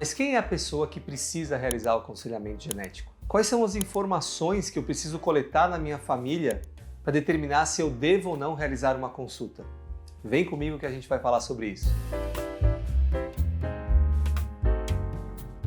Mas quem é a pessoa que precisa realizar o aconselhamento genético? Quais são as informações que eu preciso coletar na minha família para determinar se eu devo ou não realizar uma consulta? Vem comigo que a gente vai falar sobre isso.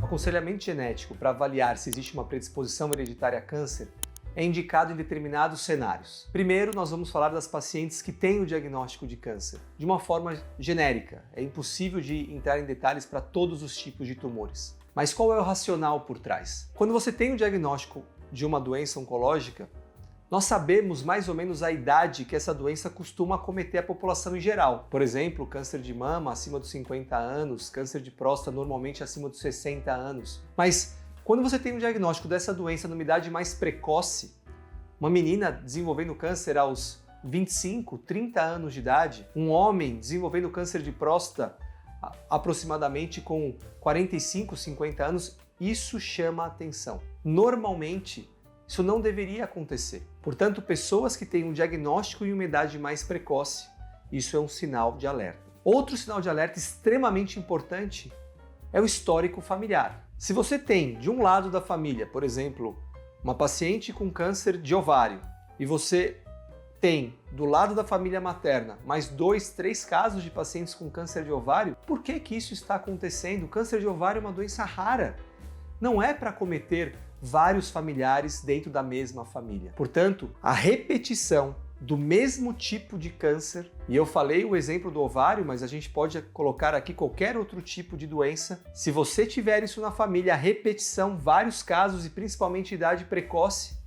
O aconselhamento genético para avaliar se existe uma predisposição hereditária a câncer é indicado em determinados cenários. Primeiro, nós vamos falar das pacientes que têm o diagnóstico de câncer, de uma forma genérica. É impossível de entrar em detalhes para todos os tipos de tumores. Mas qual é o racional por trás? Quando você tem o diagnóstico de uma doença oncológica, nós sabemos mais ou menos a idade que essa doença costuma acometer a população em geral. Por exemplo, câncer de mama acima dos 50 anos, câncer de próstata normalmente acima dos 60 anos. Mas quando você tem um diagnóstico dessa doença numa idade mais precoce, uma menina desenvolvendo câncer aos 25, 30 anos de idade, um homem desenvolvendo câncer de próstata aproximadamente com 45, 50 anos, isso chama a atenção. Normalmente, isso não deveria acontecer. Portanto, pessoas que têm um diagnóstico em uma idade mais precoce, isso é um sinal de alerta. Outro sinal de alerta extremamente importante é o histórico familiar. Se você tem, de um lado da família, por exemplo, uma paciente com câncer de ovário, e você tem, do lado da família materna, mais 2, 3 casos de pacientes com câncer de ovário, por que isso está acontecendo? O câncer de ovário é uma doença rara. Não é para acometer vários familiares dentro da mesma família. Portanto, a repetição do mesmo tipo de câncer, e eu falei o exemplo do ovário, mas a gente pode colocar aqui qualquer outro tipo de doença. Se você tiver isso na família, a repetição, vários casos e principalmente idade precoce,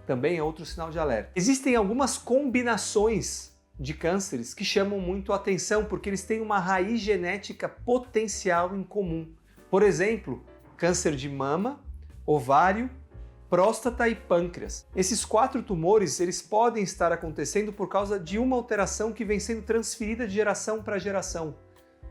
também é outro sinal de alerta. Existem algumas combinações de cânceres que chamam muito a atenção porque eles têm uma raiz genética potencial em comum. Por exemplo, câncer de mama, ovário, próstata e pâncreas. Esses 4 tumores, eles podem estar acontecendo por causa de uma alteração que vem sendo transferida de geração para geração.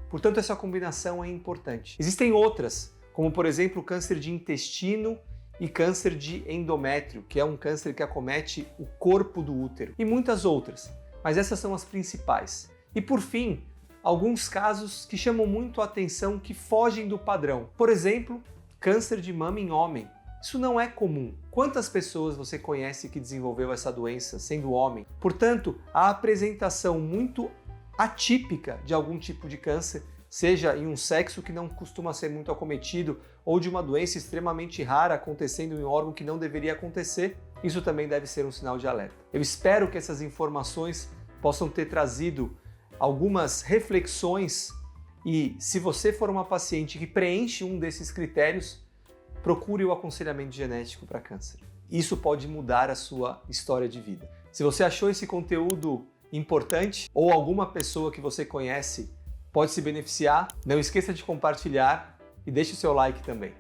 Portanto, essa combinação é importante. Existem outras, como por exemplo, câncer de intestino e câncer de endométrio, que é um câncer que acomete o corpo do útero, e muitas outras, mas essas são as principais. E por fim, alguns casos que chamam muito a atenção que fogem do padrão. Por exemplo, câncer de mama em homem. Isso não é comum. Quantas pessoas você conhece que desenvolveu essa doença sendo homem? Portanto, a apresentação muito atípica de algum tipo de câncer, seja em um sexo que não costuma ser muito acometido ou de uma doença extremamente rara acontecendo em um órgão que não deveria acontecer, isso também deve ser um sinal de alerta. Eu espero que essas informações possam ter trazido algumas reflexões e, se você for uma paciente que preenche um desses critérios, procure o aconselhamento genético para câncer. Isso pode mudar a sua história de vida. Se você achou esse conteúdo importante ou alguma pessoa que você conhece pode se beneficiar, não esqueça de compartilhar e deixe o seu like também.